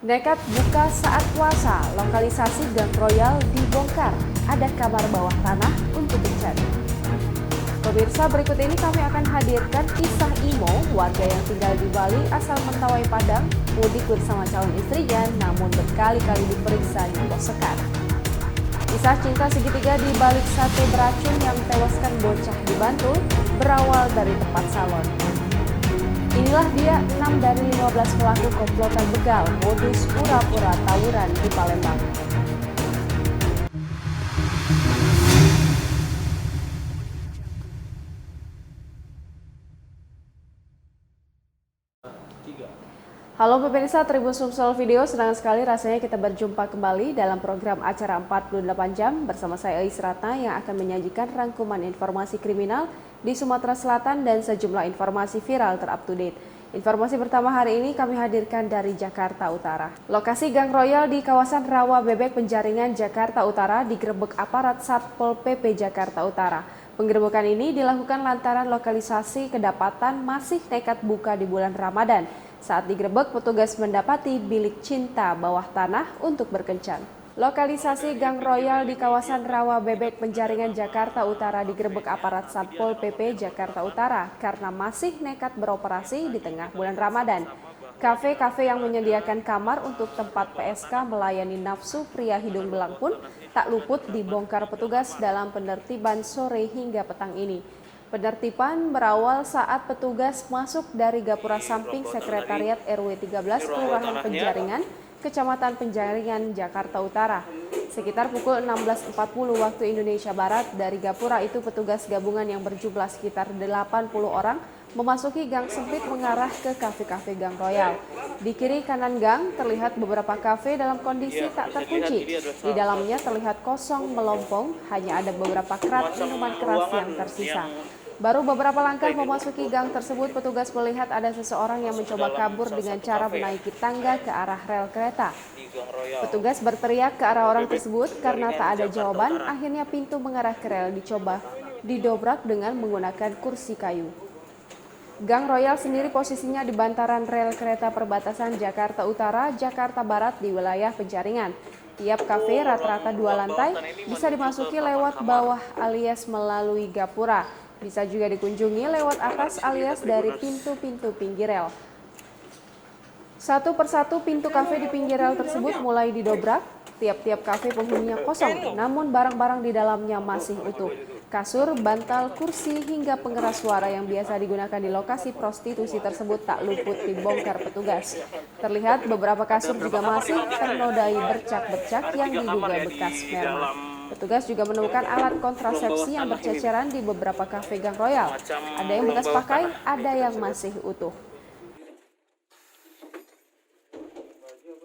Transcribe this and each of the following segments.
Nekat buka saat puasa, lokalisasi Gang Royal dibongkar. Ada kabar bawah tanah untuk dicari. Pemirsa, berikut ini kami akan hadirkan kisah Imo, warga yang tinggal di Bali asal Mentawai Padang, mudik bersama calon istrinya namun berkali-kali diperiksa di pos sekat. Kisah cinta segitiga di balik sate beracun yang tewaskan bocah di Bantul berawal dari tempat salon. Inilah dia 6 dari 15 pelaku komplotan begal modus pura-pura tawuran di Palembang. Halo pemirsa Tribun Sumsel Video, senang sekali rasanya kita berjumpa kembali dalam program acara 48 jam bersama saya Eis Ratna yang akan menyajikan rangkuman informasi kriminal di Sumatera Selatan dan sejumlah informasi viral ter-up-to-date. Informasi pertama hari ini kami hadirkan dari Jakarta Utara. Lokasi Gang Royal di kawasan Rawa Bebek Penjaringan, Jakarta Utara digerebek aparat Satpol PP Jakarta Utara. Penggerebekan ini dilakukan lantaran lokalisasi kedapatan masih nekat buka di bulan Ramadan. Saat digerebek, petugas mendapati bilik cinta bawah tanah untuk berkencan. Lokalisasi Gang Royal di kawasan Rawa Bebek Penjaringan, Jakarta Utara digerebek aparat Satpol PP Jakarta Utara karena masih nekat beroperasi di tengah bulan Ramadan. Kafe-kafe yang menyediakan kamar untuk tempat PSK melayani nafsu pria hidung belang pun tak luput dibongkar petugas dalam penertiban sore hingga petang ini. Penertiban berawal saat petugas masuk dari gapura samping Sekretariat RW 13 Kelurahan Penjaringan, Kecamatan Penjaringan, Jakarta Utara. Sekitar pukul 16.40 waktu Indonesia Barat, dari gapura itu petugas gabungan yang berjumlah sekitar 80 orang memasuki gang sempit mengarah ke kafe-kafe Gang Royal. Di kiri kanan gang terlihat beberapa kafe dalam kondisi tak terkunci. Di dalamnya terlihat kosong melompong, hanya ada beberapa kerat minuman keras yang tersisa. Baru beberapa langkah memasuki gang tersebut, petugas melihat ada seseorang yang mencoba kabur dengan cara menaiki tangga ke arah rel kereta. Petugas berteriak ke arah orang tersebut karena tak ada jawaban, akhirnya pintu mengarah ke rel dicoba didobrak dengan menggunakan kursi kayu. Gang Royal sendiri posisinya di bantaran rel kereta perbatasan Jakarta Utara, Jakarta Barat di wilayah Penjaringan. Tiap kafe rata-rata 2 lantai bisa dimasuki lewat bawah alias melalui gapura. Bisa juga dikunjungi lewat atas alias dari pintu-pintu pinggir rel. Satu persatu pintu kafe di pinggir rel tersebut mulai didobrak. Tiap-tiap kafe penghuninya kosong, namun barang-barang di dalamnya masih utuh. Kasur, bantal, kursi, hingga pengeras suara yang biasa digunakan di lokasi prostitusi tersebut tak luput dibongkar petugas. Terlihat beberapa kasur juga masih ternodai bercak-bercak yang diduga bekas sperma. Petugas juga menemukan alat kontrasepsi yang berceceran di beberapa kafe Gang Royal. Ada yang bekas pakai, ada yang masih utuh.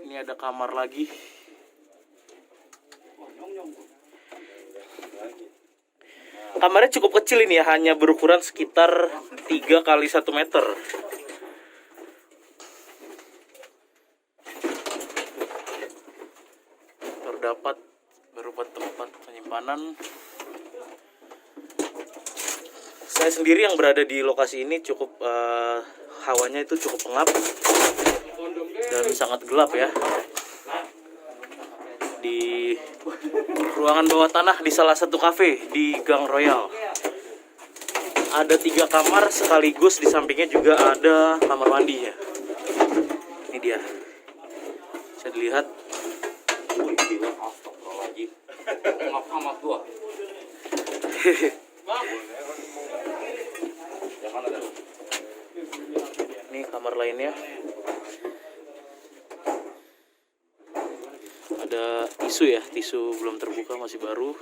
Ini ada kamar lagi. Kamarnya cukup kecil ini ya, hanya berukuran sekitar 3 kali 1 meter. Terdapat berupa tempat penyimpanan. Saya sendiri yang berada di lokasi ini cukup hawanya itu cukup pengap dan sangat gelap ya. Di ruangan bawah tanah di salah satu kafe di Gang Royal ada 3 kamar sekaligus, di sampingnya juga ada kamar mandi ya. Ini dia, bisa dilihat. Ini kamar lainnya. Ada tisu ya, tisu belum terbuka, masih baru.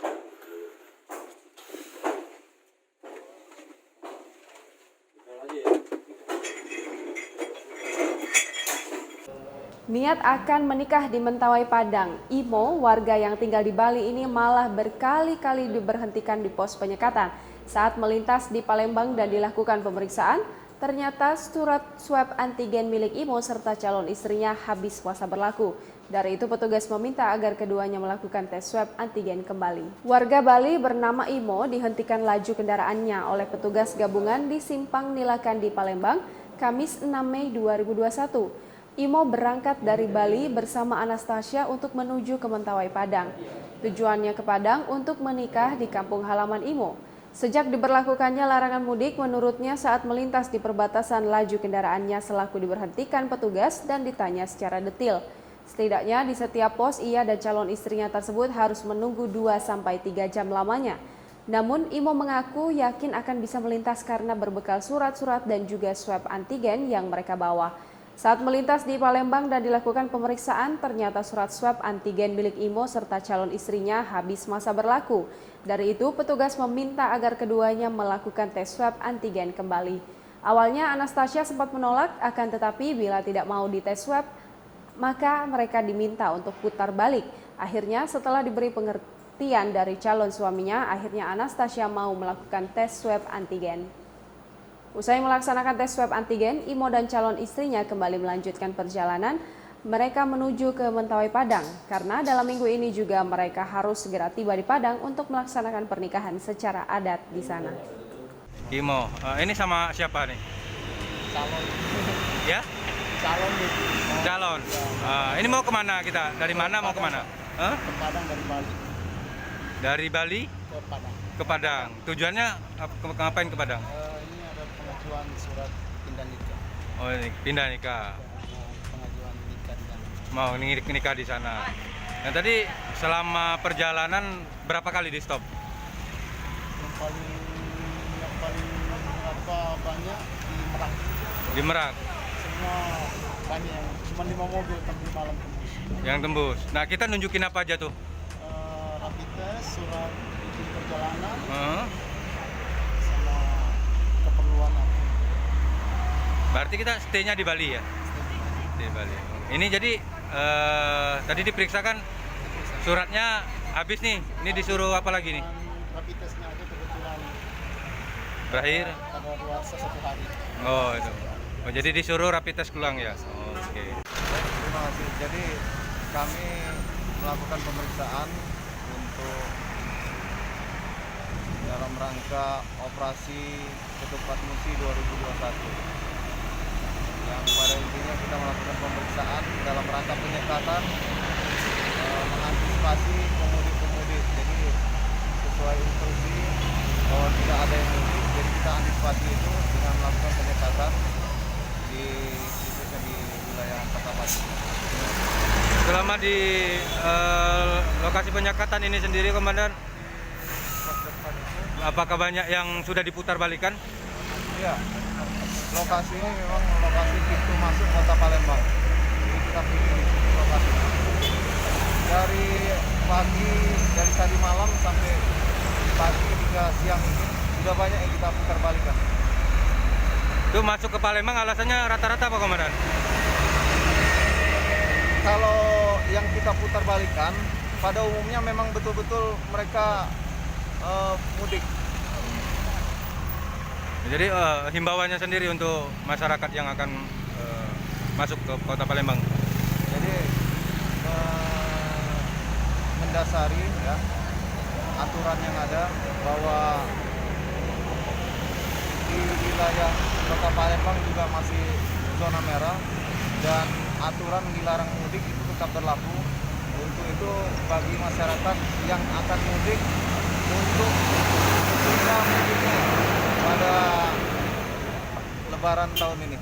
Niat akan menikah di Mentawai Padang, Imo, warga yang tinggal di Bali ini malah berkali-kali diberhentikan di pos penyekatan. Saat melintas di Palembang dan dilakukan pemeriksaan, ternyata surat swab antigen milik Imo serta calon istrinya habis masa berlaku. Dari itu petugas meminta agar keduanya melakukan tes swab antigen kembali. Warga Bali bernama Imo dihentikan laju kendaraannya oleh petugas gabungan di Simpang Nilakan di Palembang, Kamis 6 Mei 2021. Imo berangkat dari Bali bersama Anastasia untuk menuju ke Mentawai, Padang. Tujuannya ke Padang untuk menikah di kampung halaman Imo. Sejak diberlakukannya larangan mudik, menurutnya saat melintas di perbatasan laju kendaraannya selaku diberhentikan petugas dan ditanya secara detil. Setidaknya di setiap pos ia dan calon istrinya tersebut harus menunggu 2-3 jam lamanya. Namun Imo mengaku yakin akan bisa melintas karena berbekal surat-surat dan juga swab antigen yang mereka bawa. Saat melintas di Palembang dan dilakukan pemeriksaan, ternyata surat swab antigen milik Imo serta calon istrinya habis masa berlaku. Dari itu, petugas meminta agar keduanya melakukan tes swab antigen kembali. Awalnya Anastasia sempat menolak, akan tetapi bila tidak mau dites swab, maka mereka diminta untuk putar balik. Akhirnya setelah diberi pengertian dari calon suaminya, akhirnya Anastasia mau melakukan tes swab antigen. Usai melaksanakan tes swab antigen, Imo dan calon istrinya kembali melanjutkan perjalanan. Mereka menuju ke Mentawai, Padang, karena dalam minggu ini juga mereka harus segera tiba di Padang untuk melaksanakan pernikahan secara adat di sana. Imo, ini sama siapa nih? Calon. Ya? Calon nih. Calon. Ini mau kemana kita? Dari mana mau kemana? Ke Padang dari Bali. Dari Bali Ke Padang. ke Padang. Tujuannya ngapain ke Padang? Ini ada pengajuan surat pindah nikah. Oh, ini pindah nikah. Pengajuan nikah di sana. Mau nikah di sana. Nah, tadi selama perjalanan berapa kali di stop? Yang paling banyak di Merak. Di Merak. Semua banyak yang cuma 5 mobil tapi malam tembus. Yang tembus. Nah, kita nunjukin apa aja tuh? Rapid test, surat izin perjalanan, Heeh. sama keperluan apa. Berarti kita stay-nya di Bali ya? Di Bali. Ini jadi tadi diperiksakan suratnya habis nih. Ini disuruh apa lagi nih? Dan rapid testnya aja kebetulan Berakhir. ada luasa 1 hari. Oh, itu. Oh, jadi disuruh rapid test ulang ya? Oh, oke. Terima kasih. Jadi kami melakukan pemeriksaan untuk dalam rangka operasi Ketupat Musi 2021. Yang pada intinya kita melakukan pemeriksaan dalam rangka penyekatan mengantisipasi pemudik-pemudik. Jadi sesuai instruksi bahwa tidak ada yang mudik, jadi kita antisipasi itu dengan melakukan penyekatan di khususnya di wilayah Kota Pati. Selama di lokasi penyekatan ini sendiri, Komandan, apakah banyak yang sudah diputar balikan? Iya, lokasi ini memang lokasi pintu masuk Kota Palembang. Jadi kita pilih lokasi dari pagi, dari tadi malam sampai pagi hingga siang ini sudah banyak yang kita putar balikan. Itu masuk ke Palembang alasannya rata-rata apa, Komandan? Kalau yang kita putar balikan, pada umumnya memang betul-betul mereka mudik. Jadi himbauannya sendiri untuk masyarakat yang akan masuk ke Kota Palembang. Jadi mendasari ya aturan yang ada bahwa di wilayah Kota Palembang juga masih zona merah dan aturan dilarang mudik itu tetap berlaku. Untuk itu bagi masyarakat yang akan mudik untuk menunda mudiknya pada Lebaran tahun ini.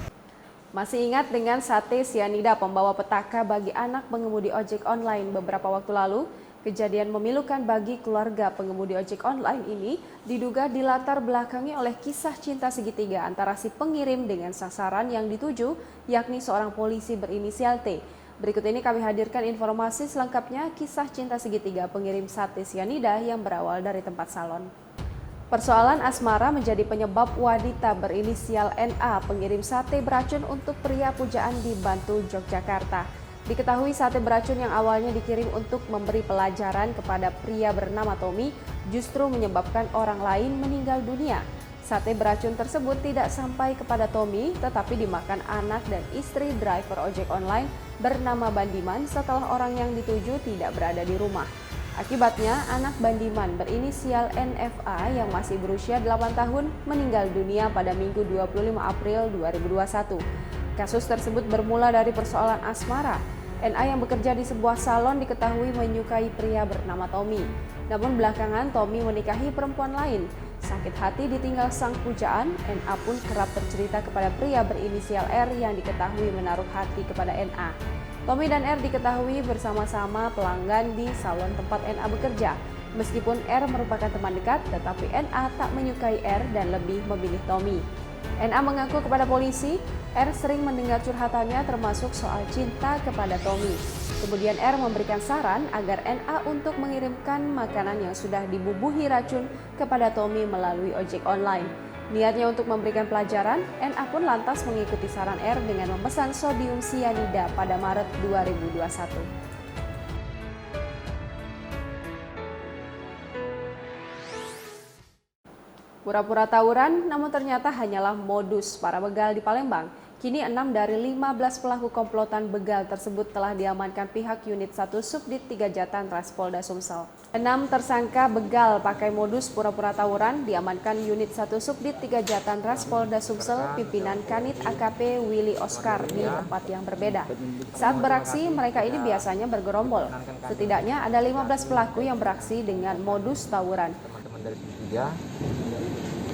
Masih ingat dengan sate sianida pembawa petaka bagi anak pengemudi ojek online beberapa waktu lalu? Kejadian memilukan bagi keluarga pengemudi ojek online ini diduga dilatar belakangi oleh kisah cinta segitiga antara si pengirim dengan sasaran yang dituju, yakni seorang polisi berinisial T. Berikut ini kami hadirkan informasi selengkapnya kisah cinta segitiga pengirim sate sianida yang berawal dari tempat salon. Persoalan asmara menjadi penyebab wanita berinisial NA pengirim sate beracun untuk pria pujaan di Bantul, Yogyakarta. Diketahui sate beracun yang awalnya dikirim untuk memberi pelajaran kepada pria bernama Tommy justru menyebabkan orang lain meninggal dunia. Sate beracun tersebut tidak sampai kepada Tommy tetapi dimakan anak dan istri driver ojek online bernama Bandiman setelah orang yang dituju tidak berada di rumah. Akibatnya, anak Bandiman berinisial NFA yang masih berusia 8 tahun meninggal dunia pada Minggu 25 April 2021. Kasus tersebut bermula dari persoalan asmara. NA yang bekerja di sebuah salon diketahui menyukai pria bernama Tommy. Namun belakangan Tommy menikahi perempuan lain. Sakit hati ditinggal sang pujaan, NA pun kerap bercerita kepada pria berinisial R yang diketahui menaruh hati kepada NA. Tommy dan R diketahui bersama-sama pelanggan di salon tempat NA bekerja. Meskipun R merupakan teman dekat, tetapi NA tak menyukai R dan lebih memilih Tommy. NA mengaku kepada polisi, R sering mendengar curhatannya termasuk soal cinta kepada Tommy. Kemudian R memberikan saran agar NA untuk mengirimkan makanan yang sudah dibubuhi racun kepada Tommy melalui ojek online. Niatnya untuk memberikan pelajaran, NA pun lantas mengikuti saran R dengan memesan sodium sianida pada Maret 2021. Pura-pura tawuran, namun ternyata hanyalah modus para begal di Palembang. Kini 6 dari 15 pelaku komplotan begal tersebut telah diamankan pihak Unit 1 Subdit 3 Jatan Polda Sumsel. 6 tersangka begal pakai modus pura-pura tawuran diamankan Unit 1 Subdit 3 Jatan Polda Sumsel pimpinan Kanit AKP Willy Oscar di tempat yang berbeda. Saat beraksi, mereka ini biasanya bergerombol. Setidaknya ada 15 pelaku yang beraksi dengan modus tawuran. Teman-teman dari Subdit 3.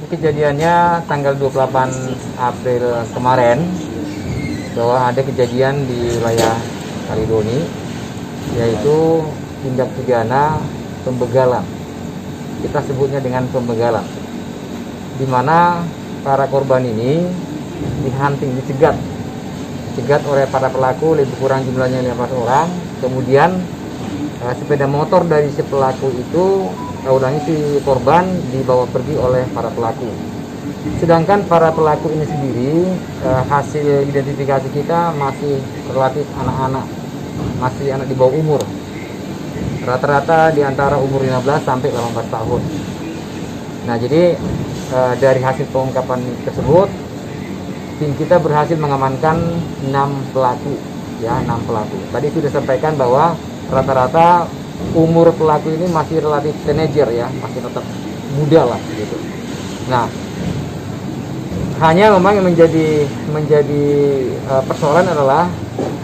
Kejadiannya tanggal 28 April kemarin bahwa ada kejadian di wilayah Kalidoni, yaitu tindak pidana pembegalan. Kita sebutnya dengan pembegalan, di mana para korban ini dihunting, dicegat oleh para pelaku, lebih kurang jumlahnya 15 orang. Kemudian sepeda motor dari si pelaku itu, si korban dibawa pergi oleh para pelaku. Sedangkan para pelaku ini sendiri, hasil identifikasi kita masih relatif anak-anak, masih anak di bawah umur. Rata-rata di antara umur 15 sampai 18 tahun. Nah, jadi dari hasil pengungkapan tersebut, tim kita berhasil mengamankan 6 pelaku. Ya, 6 pelaku. Tadi sudah sampaikan bahwa rata-rata umur pelaku ini masih relatif teenager ya, masih tetap muda lah gitu. Nah, hanya memang yang menjadi persoalan adalah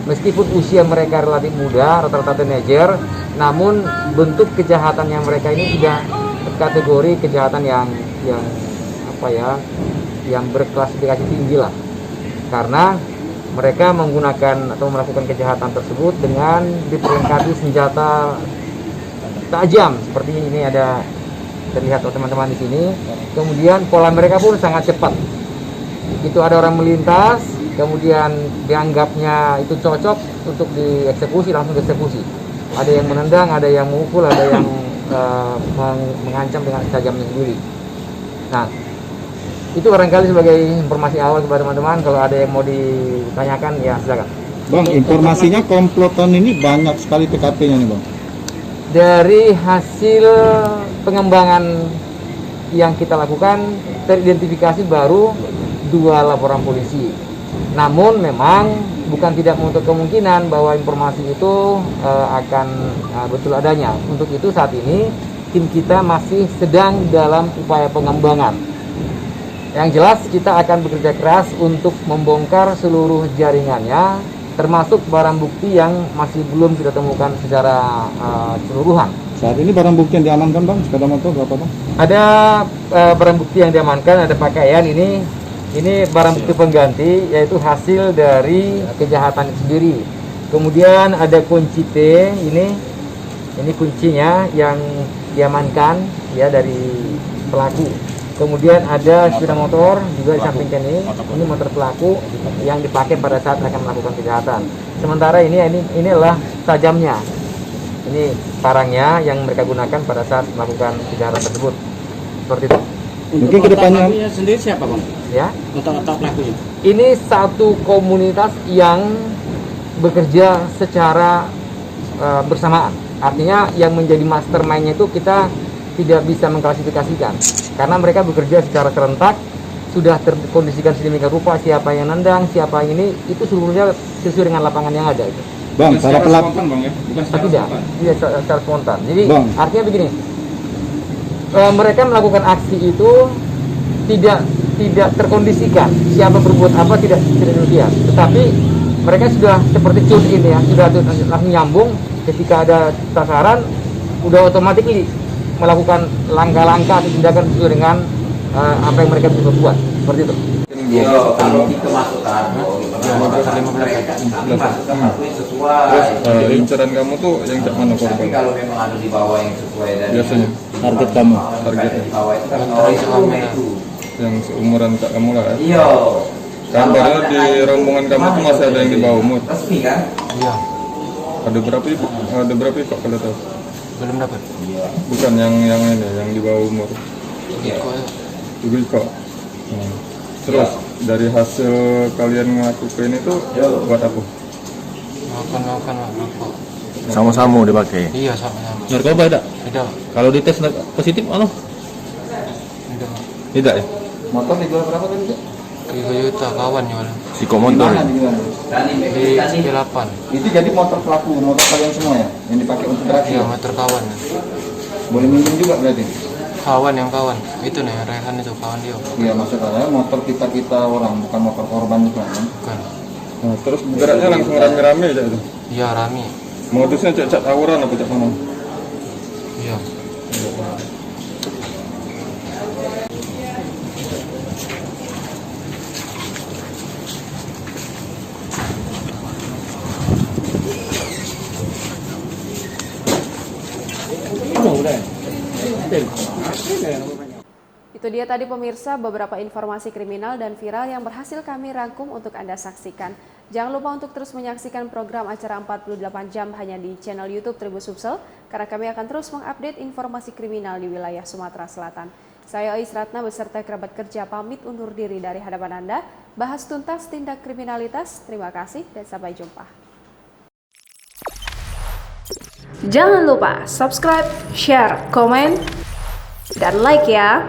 meskipun usia mereka relatif muda, rata-rata teenager, namun bentuk kejahatan yang mereka ini sudah kategori kejahatan yang berklasifikasi tinggi lah. Karena mereka menggunakan atau melakukan kejahatan tersebut dengan diperlengkapi senjata tajam seperti ini, ada terlihat teman-teman di sini. Kemudian pola mereka pun sangat cepat. Itu ada orang melintas, kemudian dianggapnya itu cocok untuk dieksekusi, langsung dieksekusi. Ada yang menendang, ada yang memukul, ada yang mengancam dengan tajamnya sendiri. Nah, itu barangkali sebagai informasi awal kepada teman-teman. Kalau ada yang mau ditanyakan, ya silakan. Bang, informasinya komplotan ini banyak sekali TKP-nya nih, Bang. Dari hasil pengembangan yang kita lakukan, teridentifikasi baru 2 laporan polisi. Namun memang bukan tidak menutup kemungkinan bahwa informasi itu akan betul adanya. Untuk itu saat ini tim kita masih sedang dalam upaya pengembangan. Yang jelas kita akan bekerja keras untuk membongkar seluruh jaringannya, termasuk barang bukti yang masih belum kita temukan secara keseluruhan. Saat ini barang bukti yang diamankan, Bang, sepeda motor berapa, Bang? Ada barang bukti yang diamankan, ada pakaian, ini barang bukti pengganti, yaitu hasil dari kejahatan itu sendiri. Kemudian ada kunci T, ini kuncinya yang diamankan ya dari pelaku. Kemudian ada sepeda motor juga di samping ini motor pelaku yang dipakai pada saat akan melakukan kejahatan. Sementara ini adalah tajamnya. Ini barangnya yang mereka gunakan pada saat melakukan kejahatan tersebut. Seperti itu. Mungkin kedepannya sendiri siapa, Bang? Ya. Untuk pelakunya. Ini satu komunitas yang bekerja secara bersamaan. Artinya yang menjadi mastermind-nya itu kita tidak bisa mengklasifikasikan karena mereka bekerja secara serentak, sudah terkondisikan sedemikian rupa siapa yang nendang, siapa yang ini, itu seluruhnya sesuai dengan lapangan yang ada itu. Bang, para pelaku Bang, ya? Bukan tidak secara spontan. Jadi Bang, artinya begini, mereka melakukan aksi itu tidak tidak terkondisikan siapa berbuat apa, tidak demikian, tetapi mereka sudah seperti tune in ya, sudah langsung nyambung ketika ada sasaran, udah otomatis melakukan langkah-langkah atau tindakan sesuai dengan apa yang mereka bisa buat, seperti itu. Kalau kita masukkan Terus incaran kamu tuh yang cak mana korban? tapi kalau memang ada di bawah yang sesuai dari Biasanya Target kamu. targetnya di bawah itu kan orang itu yang seumuran cak kamu lah ya. iya Kabarnya di rombongan kamu tuh masih ada yang di bawah umur. resmi kan Iya, Ada berapa ibu? Ada berapa ibu kalau tahu? belum dapat. Bukan yang ini, yang di bawah umur. Juga kok. Terus dari hasil kalian ngelakuin itu buat apa? Makan rokok. Sama-sama dipakai. Iya, sama-sama. Narkoba tidak? Tidak, Kalau dites positif mana? tidak. Tidak ya? Motor dijual berapa tadi? 3 juta kawan jual Psikomotor. di P8. Itu jadi motor pelaku, motor kalian semua ya? Yang dipakai untuk beraksi? Iya, motor kawan. Boleh minjem juga berarti? Kawan itu nih, Rehan itu kawan dia. Iya, maksudnya motor kita orang, bukan motor korban juga kan? Bukan. Nah, terus geraknya langsung rame-rame aja itu? Iya, rame. Modusnya cek tawuran apa cek mana? Iya. Itu dia tadi pemirsa beberapa informasi kriminal dan viral yang berhasil kami rangkum untuk Anda saksikan. Jangan lupa untuk terus menyaksikan program acara 48 jam hanya di channel YouTube Tribun Sumsel karena kami akan terus mengupdate informasi kriminal di wilayah Sumatera Selatan. Saya Ais Ratna beserta kerabat kerja pamit undur diri dari hadapan Anda. Bahas tuntas tindak kriminalitas. Terima kasih dan sampai jumpa. Jangan lupa subscribe, share, komen, dan like ya.